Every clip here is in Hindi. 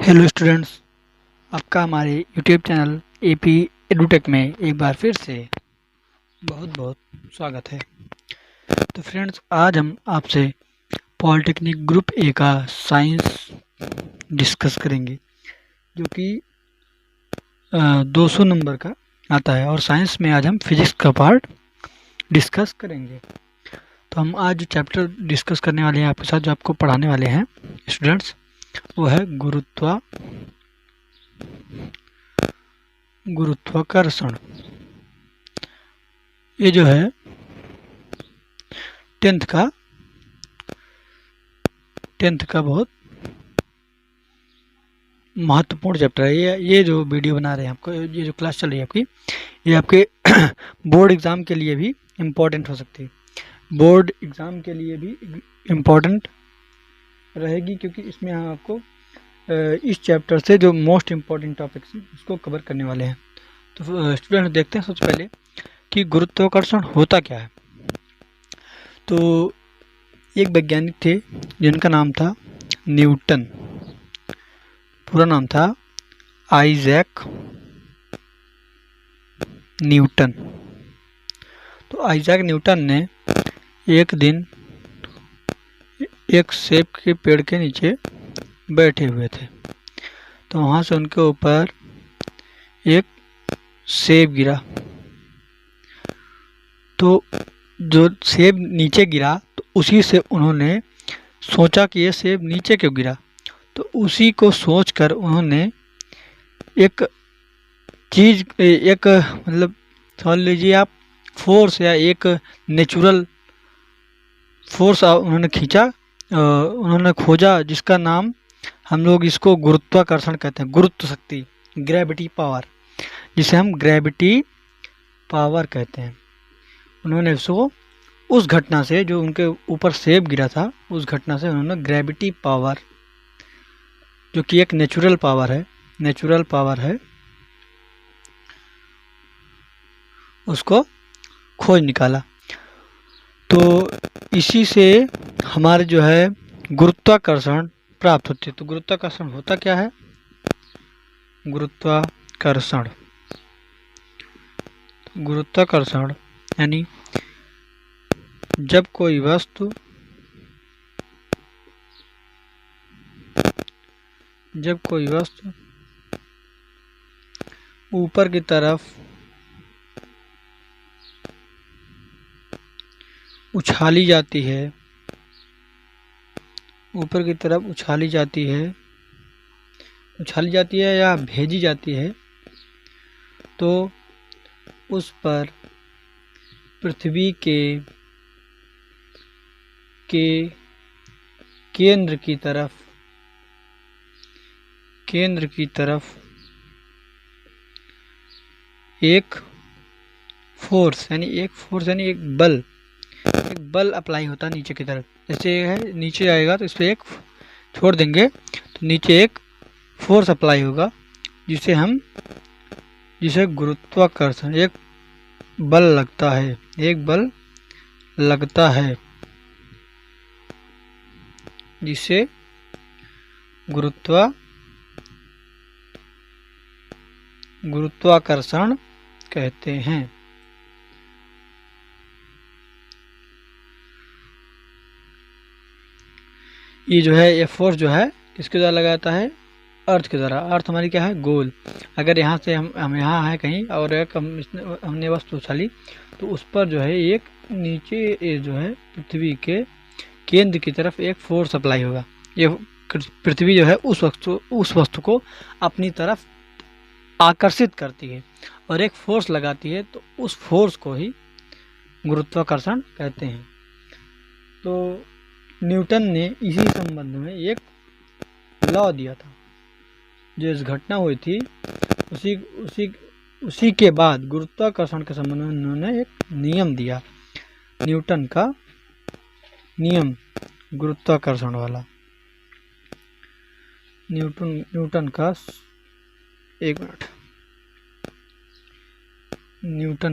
हेलो स्टूडेंट्स, आपका हमारे यूट्यूब चैनल एपी एडुटेक में एक बार फिर से बहुत बहुत स्वागत है। तो फ्रेंड्स, आज हम आपसे पॉलिटेक्निक ग्रुप ए का साइंस डिस्कस करेंगे, जो कि 200 नंबर का आता है। और साइंस में आज हम फिजिक्स का पार्ट डिस्कस करेंगे। तो हम आज जो चैप्टर डिस्कस करने वाले हैं आपके साथ, जो आपको पढ़ाने वाले हैं स्टूडेंट्स, वो है गुरुत्वाकर्षण। ये जो है 10th का बहुत महत्वपूर्ण चैप्टर है। ये जो वीडियो बना रहे हैं आपको, ये जो क्लास चल रही है आपकी, ये आपके बोर्ड एग्ज़ाम के लिए भी इम्पोर्टेंट हो सकती है। बोर्ड एग्ज़ाम के लिए भी इम्पोर्टेंट रहेगी, क्योंकि इसमें हम आपको इस चैप्टर से जो मोस्ट इम्पॉर्टेंट टॉपिक्स हैं उसको कवर करने वाले हैं। तो स्टूडेंट देखते हैं सबसे पहले कि गुरुत्वाकर्षण होता क्या है। तो एक वैज्ञानिक थे जिनका नाम था न्यूटन। पूरा नाम था आइजैक न्यूटन। तो आइजैक न्यूटन ने एक दिन एक सेब के पेड़ के नीचे बैठे हुए थे। तो वहाँ से उनके ऊपर एक सेब गिरा। तो जो सेब नीचे गिरा, तो उसी से उन्होंने सोचा कि ये सेब नीचे क्यों गिरा। तो उसी को सोचकर उन्होंने एक चीज़, एक मतलब समझ लीजिए आप, फोर्स या एक नेचुरल फोर्स उन्होंने खींचा, उन्होंने खोजा, जिसका नाम हम लोग इसको गुरुत्वाकर्षण कहते हैं। गुरुत्व शक्ति, ग्रेविटी पावर, जिसे हम ग्रेविटी पावर कहते हैं। उन्होंने उसको उस घटना से, जो उनके ऊपर सेब गिरा था, उस घटना से उन्होंने ग्रेविटी पावर, जो कि एक नेचुरल पावर है, उसको खोज निकाला। तो इसी से हमारे जो है गुरुत्वाकर्षण प्राप्त होती है। तो गुरुत्वाकर्षण होता क्या है? गुरुत्वाकर्षण यानी जब कोई वस्तु ऊपर की तरफ उछाली जाती है या भेजी जाती है, तो उस पर पृथ्वी के केंद्र की तरफ एक फोर्स यानी एक बल अप्लाई होता है नीचे की तरफ। जैसे है नीचे जाएगा तो इस पर एक छोड़ देंगे, तो नीचे एक फोर्स अप्लाई होगा, जिसे गुरुत्वाकर्षण, एक बल लगता है, जिसे गुरुत्वाकर्षण कहते हैं। ये जो है, ये फोर्स जो है किसके द्वारा लगाता है? अर्थ के द्वारा। अर्थ हमारी क्या है? गोल। अगर यहाँ से हम यहाँ है कहीं और एक हमने वस्तु उछाली, तो उस पर जो है एक नीचे जो है पृथ्वी के केंद्र की तरफ एक फोर्स अप्लाई होगा। ये पृथ्वी जो है उस वस्तु को अपनी तरफ आकर्षित करती है और एक फोर्स लगाती है, तो उस फोर्स को ही गुरुत्वाकर्षण कहते हैं। तो न्यूटन ने इसी संबंध में एक लॉ दिया था। जो इस घटना हुई थी, उसी के बाद गुरुत्वाकर्षण के संबंध में उन्होंने एक नियम दिया, न्यूटन का नियम, गुरुत्वाकर्षण वाला। न्यूटन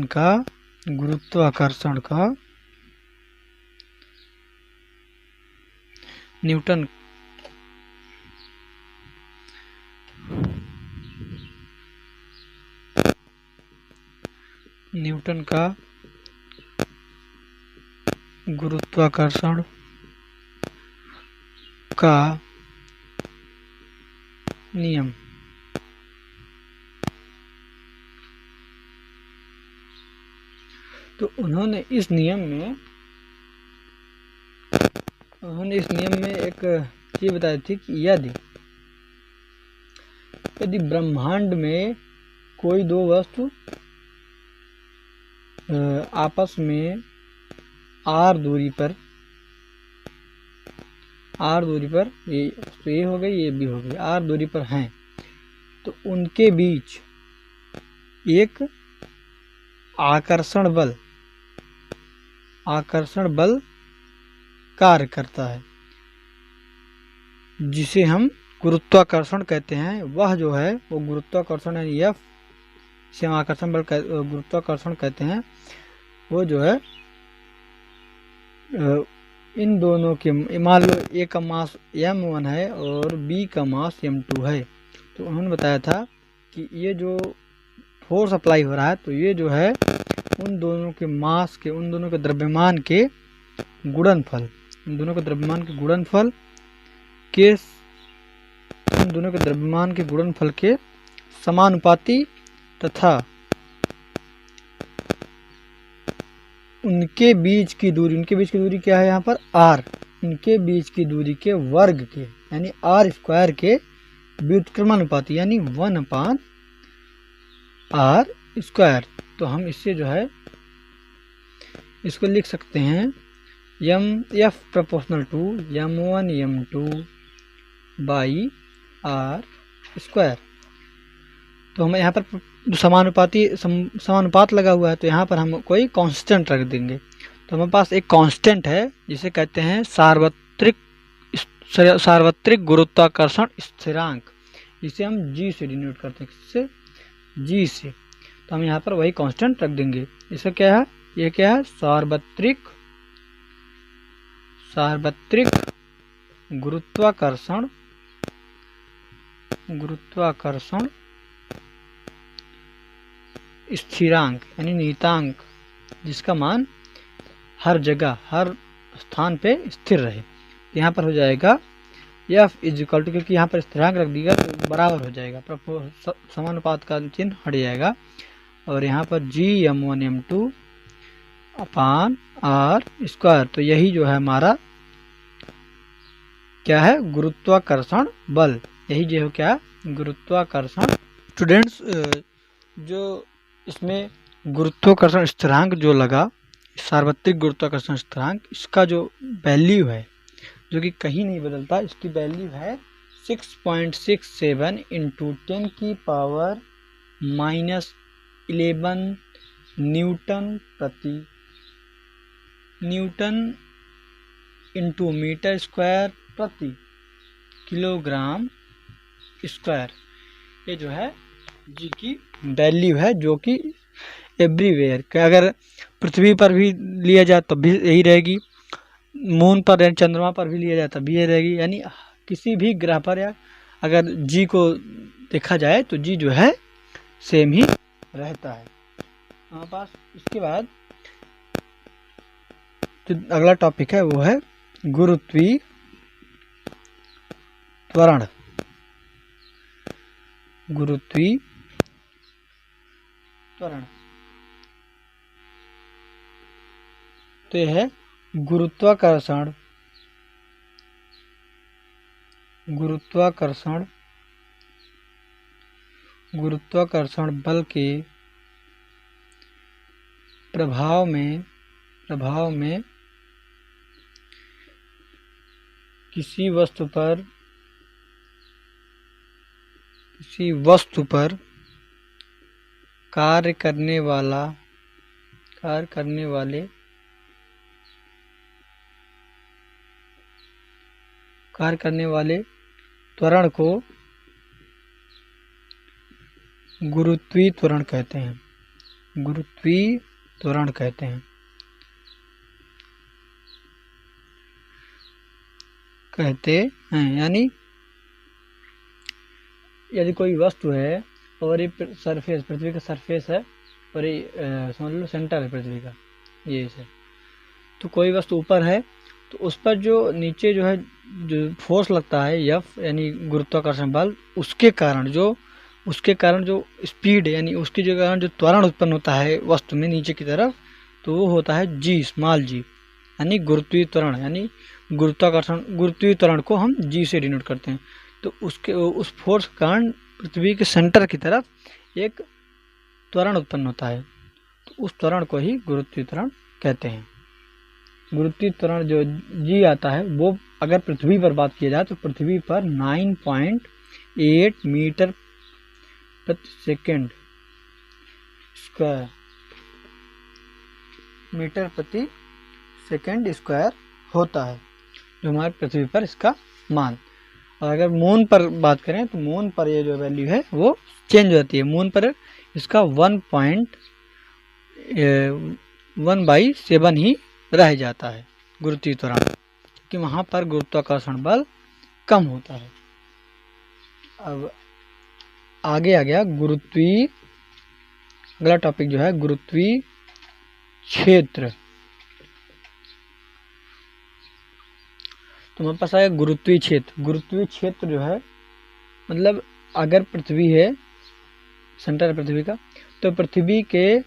का गुरुत्वाकर्षण का न्यूटन का गुरुत्वाकर्षण का नियम। तो उन्होंने इस नियम में एक चीज बताई थी कि यदि ब्रह्मांड में कोई दो वस्तु आपस में r दूरी पर ये हो गई, ये भी हो गई, r दूरी पर हैं, तो उनके बीच एक आकर्षण बल कार्य करता है, जिसे हम गुरुत्वाकर्षण कहते हैं। वह जो है वो गुरुत्वाकर्षण यानी F, इसे हम आकर्षण बल गुरुत्वाकर्षण कहते हैं। वो जो है इन दोनों के, मान लो A का मास m1 है और B का मास m2 है, तो उन्होंने बताया था कि ये जो फोर्स अप्लाई हो रहा है, तो ये जो है उन दोनों के मास के, उन दोनों के द्रव्यमान के गुणनफल के समानुपाती तथा उनके बीच की दूरी क्या है यहाँ पर r, उनके बीच की दूरी के वर्ग के यानी r स्क्वायर के व्युत्क्रमानुपाती यानी 1/r²। तो हम इससे जो है इसको लिख सकते हैं F proportional to m1 m2 by r²। तो हमें यहाँ पर जो समानुपात लगा हुआ है, तो यहाँ पर हम कोई कांस्टेंट रख देंगे। तो हमारे पास एक कांस्टेंट है जिसे कहते हैं सार्वत्रिक गुरुत्वाकर्षण स्थिरांक, जिसे हम G से डिनोट करते हैं, किससे? G से। तो हम यहाँ पर वही कांस्टेंट रख देंगे। इसका क्या है? ये क्या है? सार्वत्रिक गुरुत्वाकर्षण स्थिरांक यानी नियतांक, जिसका मान हर जगह हर स्थान पे स्थिर रहे। यहाँ पर हो जाएगा F इक्वल टू, क्योंकि यहाँ पर स्थिरांक रख दिया तो बराबर हो जाएगा, समानुपात का चिन्ह हट जाएगा, और यहाँ पर G m1 m2 अपान r²। तो यही जो है हमारा क्या है? गुरुत्वाकर्षण बल। यही जो है क्या? गुरुत्वाकर्षण। स्टूडेंट्स, जो इसमें गुरुत्वाकर्षण स्थिरांक जो लगा, सार्वत्रिक गुरुत्वाकर्षण स्थिरांक, इसका जो वैल्यू है जो कि कहीं नहीं बदलता, इसकी वैल्यू है 6.67 into 10⁻⁻11 newton into metre square प्रति किलोग्राम स्क्वायर। ये जो है जी की वैल्यू है, जो कि एवरीवेयर, अगर पृथ्वी पर भी लिया जाए तब भी यही रहेगी, मून पर या चंद्रमा पर भी लिया जाए तब भी यही रहेगी, यानी किसी भी ग्रह पर या अगर जी को देखा जाए तो जी जो है सेम ही रहता है हमारे पास। इसके बाद जो अगला टॉपिक है वो है गुरुत्वीय त्वरण। तो यह है गुरुत्वाकर्षण बल के प्रभाव में किसी वस्तु पर कार्य करने वाले त्वरण को गुरुत्वीय त्वरण कहते हैं। यानी यदि कोई वस्तु है और ये पृथ्वी का सरफेस है, समझ लो सेंटर है पृथ्वी का, ये है। तो कोई वस्तु ऊपर है तो उस पर जो नीचे जो है जो फोर्स लगता है एफ यानी गुरुत्वाकर्षण बल, उसके कारण जो स्पीड यानी उसके जो कारण जो त्वरण उत्पन्न होता है वस्तु में नीचे की तरफ, तो वो होता है जी, स्मॉल जी, यानी गुरुत्वीय त्वरण, यानी गुरुत्वीय त्वरण को हम जी से डिनोट करते हैं। तो उस फोर्स के कारण पृथ्वी के सेंटर की तरफ एक त्वरण उत्पन्न होता है, तो उस त्वरण को ही गुरुत्वीय त्वरण कहते हैं। गुरुत्वीय त्वरण जो जी आता है वो अगर पृथ्वी पर बात किया जाए तो पृथ्वी पर 9.8 मीटर प्रति सेकेंड स्क्वायर, मीटर प्रति सेकेंड स्क्वायर होता है, जो हमारे पृथ्वी पर इसका मान। और अगर मून पर बात करें तो मून पर ये जो वैल्यू है वो चेंज हो जाती है। मून पर इसका 1.1/7 ही रह जाता है गुरुत्वीय त्वरण, कि वहाँ पर गुरुत्वाकर्षण बल कम होता है। अब आगे आ गया गुरुत्वीय, अगला टॉपिक जो है गुरुत्वीय क्षेत्र। तो हमारे पास आया गुरुत्वीय क्षेत्र। गुरुत्वीय क्षेत्र जो है मतलब अगर पृथ्वी है, सेंटर है पृथ्वी का, तो पृथ्वी के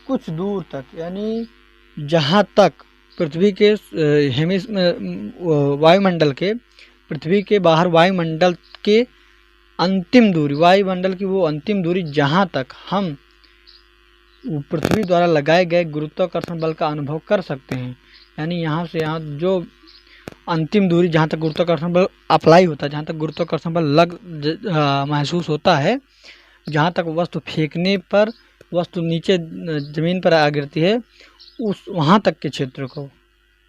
कुछ दूर तक, यानी जहाँ तक पृथ्वी के वायुमंडल के, पृथ्वी के बाहर वायुमंडल के अंतिम दूरी, वायुमंडल की वो अंतिम दूरी जहाँ तक हम पृथ्वी द्वारा लगाए गए गुरुत्वाकर्षण बल का अनुभव कर सकते हैं, यानी यहाँ से यहाँ जो अंतिम दूरी जहाँ तक गुरुत्वाकर्षण बल अप्लाई होता है, जहाँ तक गुरुत्वाकर्षण बल महसूस होता है, जहाँ तक वस्तु फेंकने पर वस्तु नीचे ज़मीन पर आ गिरती है, वहाँ तक के क्षेत्र को,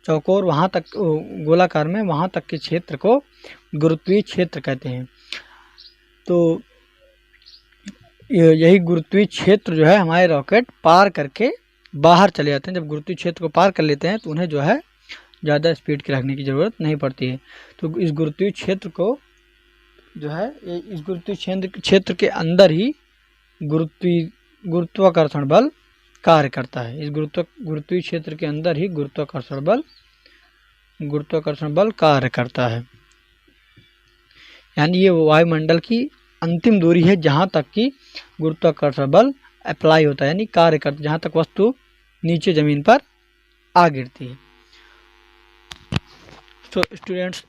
चौकोर वहाँ तक गोलाकार में वहाँ तक के क्षेत्र को गुरुत्वीय क्षेत्र कहते हैं। तो यही गुरुत्वीय क्षेत्र जो है हमारे रॉकेट पार करके बाहर चले जाते हैं। जब गुरुत्वीय क्षेत्र को पार कर लेते हैं तो उन्हें जो है ज़्यादा स्पीड के रखने की ज़रूरत नहीं पड़ती है। तो इस गुरुत्वीय क्षेत्र को जो है, इस गुरुत्वीय क्षेत्र के अंदर ही गुरुत्वाकर्षण बल कार्य करता है। इस गुरुत्वीय क्षेत्र के अंदर ही गुरुत्वाकर्षण बल कार्य करता है, यानी ये वायुमंडल की अंतिम दूरी है जहाँ तक कि गुरुत्वाकर्षण बल अप्लाई होता है, यानी कार्य करता, जहाँ तक वस्तु नीचे ज़मीन पर आ गिरती है। तो स्टूडेंट्स,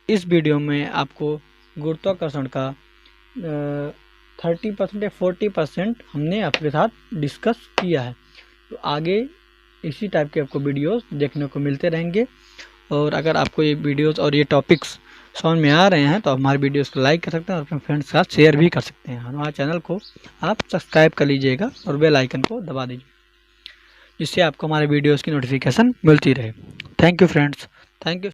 इस वीडियो में आपको गुरुत्वाकर्षण का 30% या 40% हमने आपके साथ डिस्कस किया है। तो आगे इसी टाइप के आपको वीडियोस देखने को मिलते रहेंगे। और अगर आपको ये वीडियोस और ये टॉपिक्स समझ में आ रहे हैं तो आप हमारे वीडियोस को लाइक कर सकते हैं और अपने फ्रेंड्स के साथ शेयर भी कर सकते हैं। हमारे चैनल को आप सब्सक्राइब कर लीजिएगा और बेल आइकन को दबा दीजिए, जिससे आपको हमारे वीडियोस की नोटिफिकेशन मिलती रहे। Thank you friends, thank you.